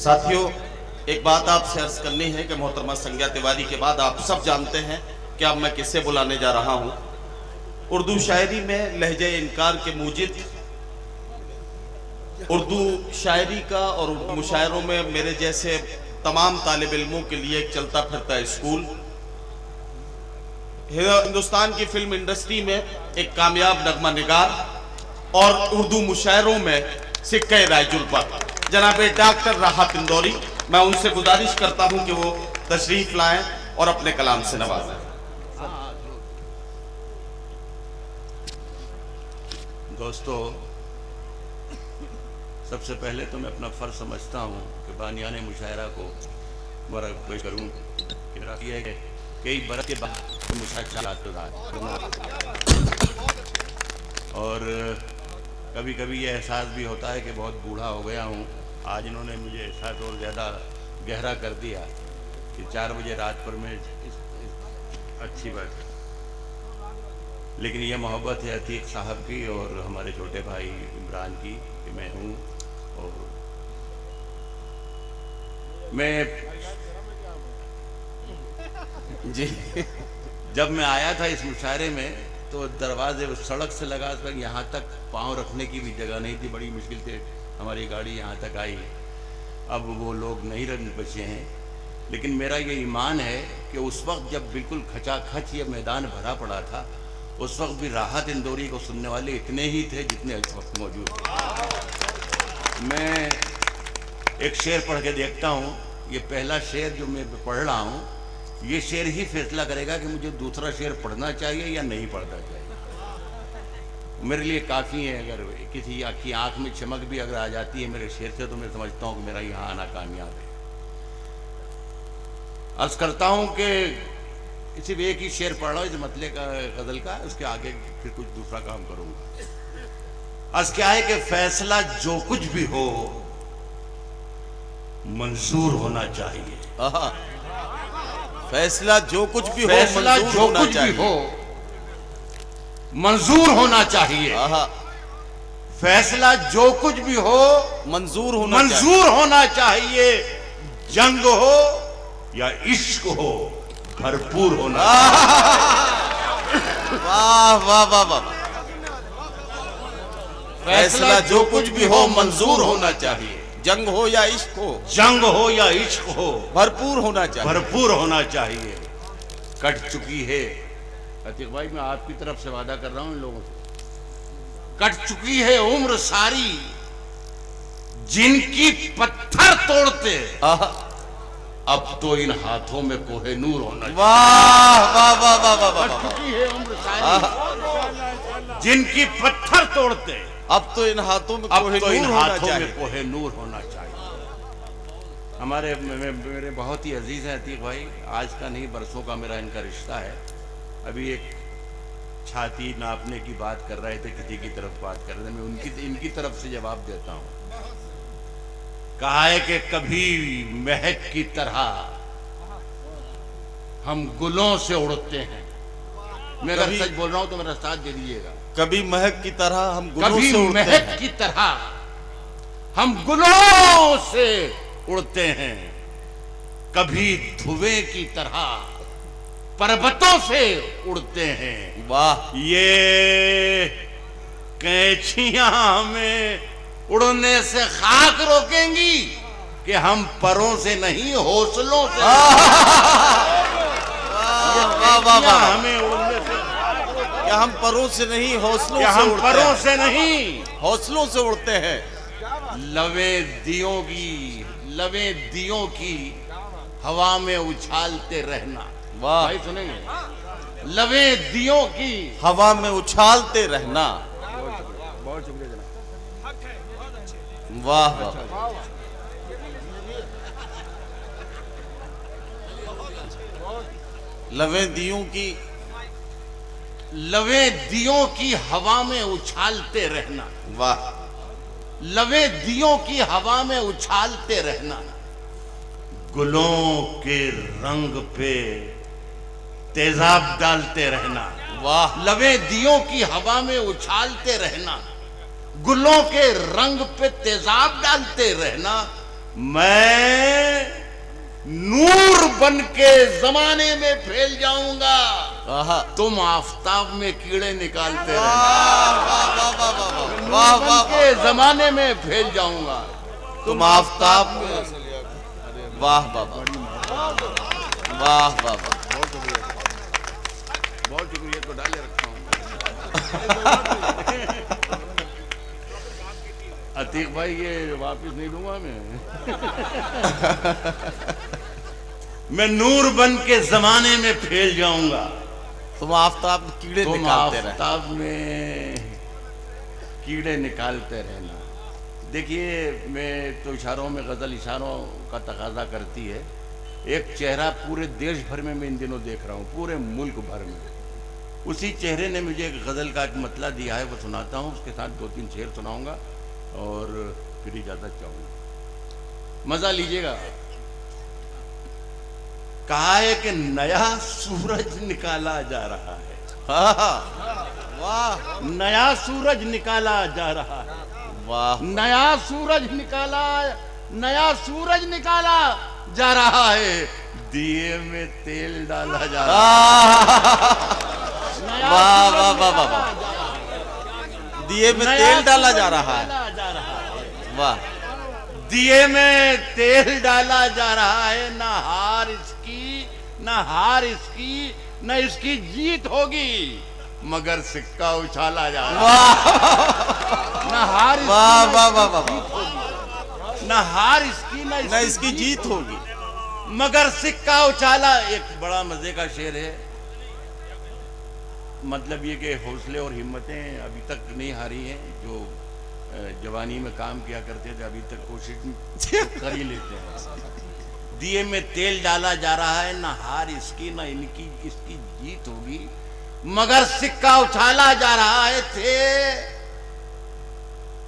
साथियों, एक बात आपसे अर्ज करनी है कि मोहतरमा संज्ञा तिवारी के बाद आप सब जानते हैं कि अब मैं किससे बुलाने जा रहा हूं। उर्दू शायरी में लहजे इनकार के मूजिद, उर्दू शायरी का और उर्दू मुशायरों में मेरे जैसे तमाम तालिब इल्मों के लिए एक चलता फिरता स्कूल, हिंदुस्तान की फिल्म इंडस्ट्री में एक कामयाब नगमा निगार और उर्दू मुशायरों में सिक्के रायजुल पर जनाब डॉक्टर राहत इंदौरी, मैं उनसे गुजारिश करता हूं कि वो तशरीफ लाएं और अपने कलाम से नवाजें। दोस्तों, सबसे पहले तो मैं अपना फ़र्ज समझता हूँ कि बानियाने मुशायरा को मुबारक पेश करूँ कि मेरा ये है कि कई बरस के बाद मुशायरा और कभी कभी ये एहसास भी होता है कि बहुत बूढ़ा हो गया हूँ। आज इन्होंने मुझे एहसास और ज़्यादा गहरा कर दिया कि 4 बजे रात पर मैं अच्छी बात, लेकिन ये मोहब्बत है अतीक साहब की और हमारे छोटे भाई इमरान की कि मैं हूँ। और मैं जी जब मैं आया था इस मुशायरे में तो दरवाजे सड़क से लगा कर यहाँ तक पाँव रखने की भी जगह नहीं थी। बड़ी मुश्किल से हमारी गाड़ी यहाँ तक आई। अब वो लोग नहीं रह बचे हैं, लेकिन मेरा ये ईमान है कि उस वक्त जब बिल्कुल खचाखच ये मैदान भरा पड़ा था, उस वक्त भी राहत इंदौरी को सुनने वाले इतने ही थे जितने इस वक्त मौजूद थे। मैं एक शेर पढ़ के देखता हूँ। ये पहला शेर जो मैं पढ़ रहा हूँ, ये शेर ही फैसला करेगा कि मुझे दूसरा शेर पढ़ना चाहिए या नहीं पढ़ना चाहिए। मेरे लिए काफ़ी है, अगर किसी की आंख में चमक भी अगर आ जाती है मेरे शेर से, तो मैं समझता हूँ कि मेरा यहाँ आना कामयाब है। अर्ज करता हूँ कि सिर्फ एक ही शेर पढ़ रहा हूँ इस मतले का, गज़ल का, उसके आगे फिर कुछ दूसरा काम करूँगा। अर्ज क्या है कि फैसला जो कुछ भी हो मंजूर होना चाहिए। फैसला जो कुछ भी हो, फैसला जो कुछ भी हो मंजूर होना चाहिए। फैसला जो कुछ भी हो मंजूर होना चाहिए। जंग हो या इश्क हो भरपूर होना वाह वाह वाह वाह। फैसला जो कुछ भी हो मंजूर होना चाहिए। जंग हो या इश्क हो, जंग हो या इश्क हो भरपूर होना चाहिए। भरपूर होना चाहिए। कट चुकी है, अतीक भाई मैं आपकी तरफ से वादा कर रहा हूं इन लोगों से, कट चुकी है उम्र सारी जिनकी पत्थर तोड़ते, अब तो इन हाथों में कोहे नूर होना चाहिए। वाह वाह वाह वाह वाह। कट चुकी है उम्र सारी जिनकी पत्थर तोड़ते, अब तो इन हाथों में कोहे नूर होना चाहिए। हमारे मेरे बहुत ही अजीज हैं अतीक भाई, आज का नहीं बरसों का मेरा इनका रिश्ता है। अभी एक छाती नापने की बात कर रहे थे, किसी की तरफ बात कर रहे थे, मैं इनकी तरफ से जवाब देता हूँ। कहा है कि कभी महक की तरह हम गुलों से उड़ते हैं। मैं अगर सच बोल रहा हूँ तो मेरा साथ दे दीजिएगा। कभी महक की तरह हम गुलों कभी से उड़ते महक हैं। की तरह हम गुलों से उड़ते हैं, कभी धुएं की तरह पर्वतों से उड़ते हैं। वाह। ये कैंचियां हमें उड़ने से खाक रोकेंगी कि हम परों से नहीं हौसलों से। हमें उड़ने से, क्या हम परों से नहीं हौसलों से हम उड़ते परों हैं? से नहीं हौसलों से उड़ते हैं। लवे दियों की हवा में उछालते रहना। वाह भाई सुनेंगे, लवे दियों की हवा में उछालते रहना। बहुत शुक्रिया जनाब। वाह वाह। लवे दियों की हवा में उछालते रहना। वाह। लवे दियों की हवा में उछालते रहना, गुलों के रंग पे तेजाब डालते रहना। वाह। लवे दियों की हवा में उछालते रहना, गुलों के रंग पे तेजाब डालते रहना, मैं नूर बन के जमाने में फैल जाऊंगा, आहा, तुम आफताब में कीड़े निकालते रहना। वाह वाह वाह वाह वाह वाह बन वाह के जमाने में फैल जाऊंगा, तुम आफताब में, वाह वाह वाह वाह वाह वाह। बहुत शुक्रिया, तो डाले रखता हूँ। अतीक भाई ये वापस नहीं दूंगा मैं नूर बन के जमाने में फैल जाऊंगा, तुम आफताब में कीड़े तुम निकालते रहे। आफताब में कीड़े निकालते रहना। देखिए, मैं तो इशारों में गजल इशारों का तकाजा करती है। एक चेहरा पूरे देश भर में मैं इन दिनों देख रहा हूँ, पूरे मुल्क भर में। उसी चेहरे ने मुझे एक गजल का एक मतला दिया है, वो सुनाता हूँ। उसके साथ 2-3 शेर सुनाऊंगा और फिर इजाजत चाहूंगा, मजा लीजिएगा। कहा है कि नया सूरज निकाला जा रहा है, वाह नया सूरज निकाला जा रहा है, वाह, नया सूरज निकाला, नया सूरज निकाला जा रहा है, दिए में तेल डाला जा रहा है। वाह वाह वाह वाह वाह, दिए में तेल डाला जा रहा है, वाह, दिए में तेल डाला जा रहा है। ना हार इसकी, ना हार इसकी, ना इसकी जीत होगी, मगर सिक्का उछाला जा रहा है। ना हार इसकी, वाह वाह वाह वाह, ना हार इसकी, ना इसकी जीत होगी, मगर सिक्का उछाला। एक बड़ा मजे का शेर है, मतलब ये कि हौसले और हिम्मतें अभी तक नहीं हारी हैं। जो जवानी में काम किया करते थे, अभी तक कोशिश कर ही लेते हैं। दिए में तेल डाला जा रहा है, ना हार इसकी, ना इनकी इसकी जीत होगी, मगर सिक्का उछाला जा रहा है। थे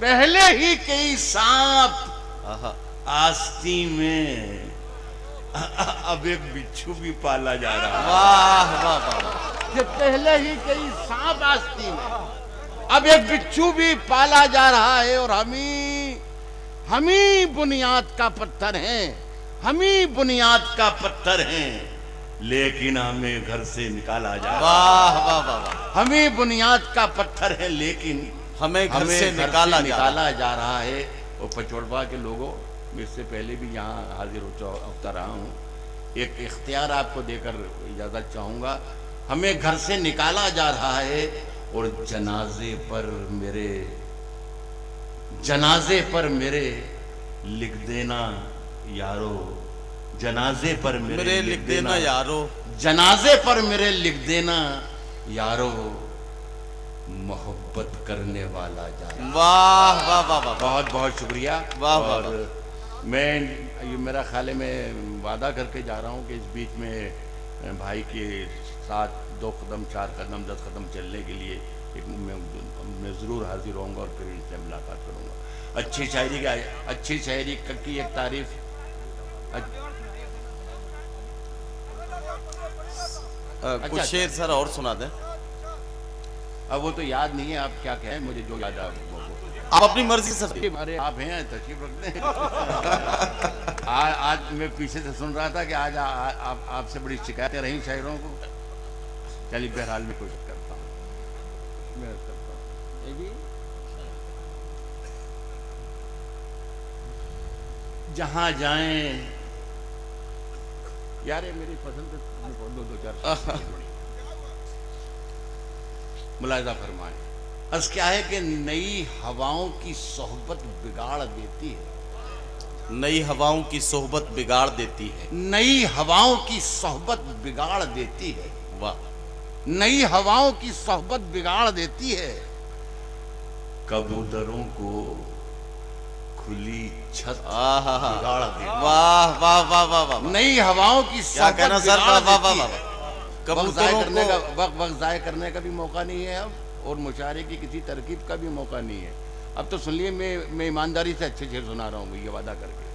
पहले ही कई सांप आस्ती में, अब एक बिच्छू भी पाला जा रहा है। वाह वाह वाह, कि पहले ही कई सांप आस्ती में, अब एक बिच्छू भी पाला जा रहा है। और हम ही बुनियाद का पत्थर हैं, हम ही बुनियाद का पत्थर हैं, लेकिन हमें घर से निकाला जा रहा है। वाह वाह वाह वाह, हम ही बुनियाद का पत्थर है, लेकिन हमें घर से निकाला जा रहा है। और पचौड़वा के लोगों, मैं इससे पहले भी यहाँ हाजिर होता रहा हूँ, एक इख्तियार आपको देकर इजाजत चाहूँगा। हमें घर से निकाला जा रहा है, और जनाजे पर मेरे लिख देना यारो, जनाजे पर मेरे लिख देना यारो, जनाजे पर मेरे लिख देना यारो, मोहब्बत करने वाला जा रहा। वाह वाह वाह वाह, बहुत बहुत शुक्रिया। वाह वाह, और मैं ये मेरा ख्याल है, मैं वादा करके जा रहा हूँ कि इस बीच में भाई के साथ 2 कदम 4 कदम 10 कदम चलने के लिए मैं ज़रूर हाजिर होऊंगा और फिर इनसे मुलाकात करूंगा। अच्छी शायरी की एक तारीफ। कुछ शेर सर और सुना दें। अब वो तो याद नहीं है, आप क्या कहें, मुझे जो याद आ आप अपनी मर्जी से सर। अरे आप हैं, तशरीफ रखते हैं। आज मैं पीछे से सुन रहा था कि आज आपसे बड़ी शिकायतें रही शायरों को। चलिए, बहरहाल में कोशिश करता हूँ, जहां जाएं यार, ये मेरी पसंद है। 2-4 मुलाहिजा फरमाएं। अर्ज़ क्या है कि नई हवाओं की सोहबत बिगाड़ देती है, नई हवाओं की सोहबत बिगाड़ देती है, नई हवाओं की सोहबत बिगाड़ देती है। वाह, नई हवाओं की सोहबत बिगाड़ देती है। कबूतरों को खुली छत बिगाड़ देती है। वाह वाह वाह वाह वाह, नई हवाओं की क्या कहना सर, वाह वाह वाह वाह। कबूतरों को वक्त ज़ाय करने का भी मौका नहीं है अब, और मुशायरे की किसी तरकीब का भी मौका नहीं है। अब तो सुनिए, मैं ईमानदारी से अच्छे शेर सुना रहा हूँ, ये वादा करके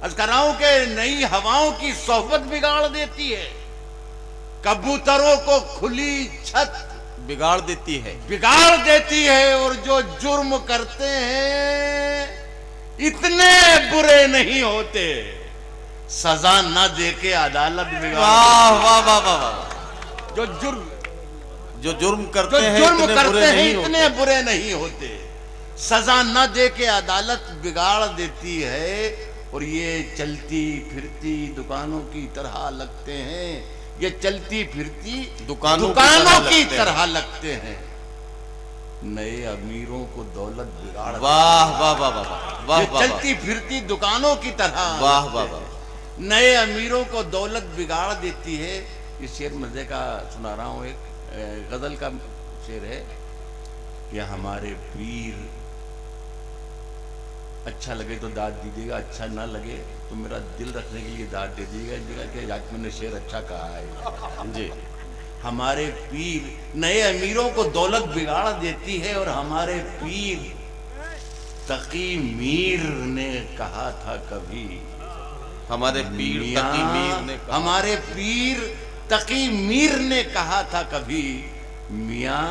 अर्ज़ कर रहा हूँ कि नई हवाओं की सोहबत बिगाड़ देती है, कबूतरों को खुली छत बिगाड़ देती है, बिगाड़ देती है। और जो जुर्म करते हैं इतने बुरे नहीं होते, सजा न दे के अदालत बिगाड़। वाह वाह वाह वाह वाह। जो जुर्म करते हैं इतने बुरे नहीं होते, सजा न दे के अदालत बिगाड़ देती है। और ये चलती फिरती दुकानों की तरह लगते हैं, ये चलती फिरती दुकानों की तरह लगते हैं। नए अमीरों को दौलत बिगाड़। वाह वाह वाह वाह वाह। ये चलती फिरती दुकानों की तरह। वाह वाह वाह। नए अमीरों को दौलत बिगाड़ देती है। इस शेर मजे का सुना रहा हूं, एक गजल का शेर है कि हमारे पीर, अच्छा लगे तो दाद दीजिएगा, अच्छा ना लगे तो मेरा दिल रखने के लिए दाद दे दीजिएगा कि आज मैंने शेर अच्छा कहा है जी। हमारे पीर, नए अमीरों को दौलत बिगाड़ देती है। और हमारे पीर तकी मीर ने कहा था कभी, हमारे पीर तकी मीर ने कहा, हमारे पीर तकी मीर ने कहा था कभी, मियां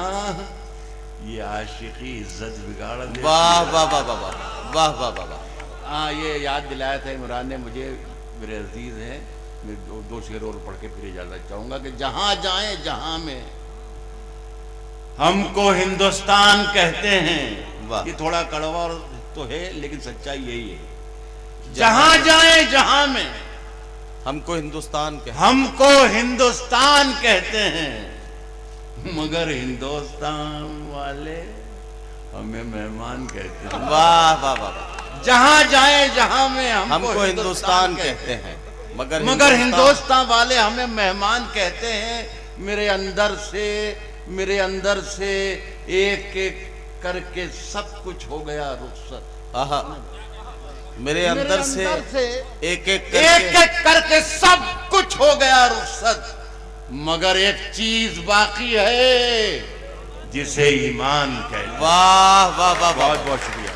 ये आशिकी इज्जत बिगाड़ दे। वाह वाह वाह वाह वाह वाह वाह वाह। हाँ, ये याद दिलाया था इमरान ने मुझे। मेरे अजीज हैं, मैं दो शेर और पढ़ के फिर इजाजत चाहूंगा कि जहां जाए जहां में हमको हिंदुस्तान कहते हैं। ये थोड़ा कड़वा तो है लेकिन सच्चाई यही है। जहां जाए जहां में हमको हिंदुस्तान कहते हैं, मगर हिंदुस्तान वाले हमें मेहमान कहते हैं। वाह वाह वाह। जहां जाए जहां में हमको हिंदुस्तान कहते हैं, मगर हिंदुस्तान वाले हमें मेहमान कहते हैं। मेरे अंदर से एक एक करके सब कुछ हो गया रुखसत। आहा, मेरे अंदर से एक एक करके सब कुछ हो गया रुखसत। मगर एक चीज बाकी है जिसे ईमान कहते हैं। वाह वाह वाह, बहुत बहुत शुक्रिया।